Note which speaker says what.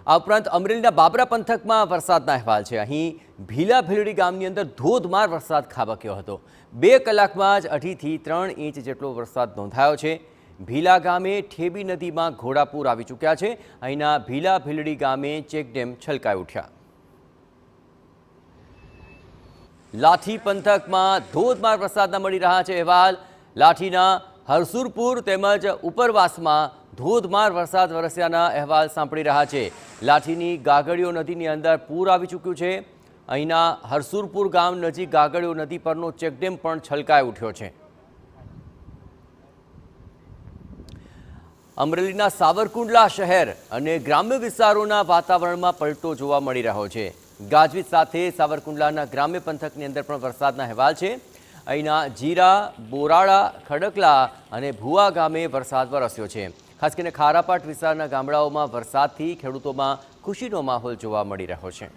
Speaker 1: આ ઉપરાંત અમરેલીના બાબરા પંથકમાં વરસાદના અહેવાલ છે। અહીં ભીલા ભીલડી ગામની અંદર ધોધમાર વરસાદ ખાબક્યો હતો। 2 કલાકમાં જ 2.5 થી 3 ઇંચ જેટલો વરસાદ નોંધાયો છે। ભીલા ગામે ઠેબી નદીમાં ઘોડાપૂર આવી ચૂક્યા છે। અહીંના ભીલા ભીલડી ગામે ચેકડેમ છલકાઈ ઉઠ્યા। લાઠી પંથકમાં ધોધમાર વરસાદના મળી રહ્યા છે અહેવાલ। લાઠીના હરસુરપુર તેમજ ઉપરવાસમાં ધોધમાર વરસાદ વરસ્યાના અહેવાલ સાંપડી રહ્યા છે। લાઠીની ગાગડીઓ નદીની અંદર પૂર આવી ચૂક્યું છે। અહીંના હરસુરપુર ગામ નજીક ગાગડીઓ નદી પરનો ચેકડેમ પણ છલકાઈ ઉઠ્યો છે। અમરેલીના સાવરકુંડલા શહેર અને ગ્રામ્ય વિસ્તારોના વાતાવરણમાં પલટો જોવા મળી રહ્યો છે। ગાજવીજ સાથે સાવરકુંડલાના ગ્રામ્ય પંથકની અંદર પણ વરસાદના અહેવાલ છે। અહીંના જીરા, બોરાળા, ખડકલા અને ભુવા ગામે વરસાદ વરસ્યો છે। ખાસ કરીને ખારાપાટ વિસ્તારના ગામડાઓમાં વરસાદથી ખેડૂતોમાં ખુશીનો માહોલ જોવા મળી રહ્યો છે।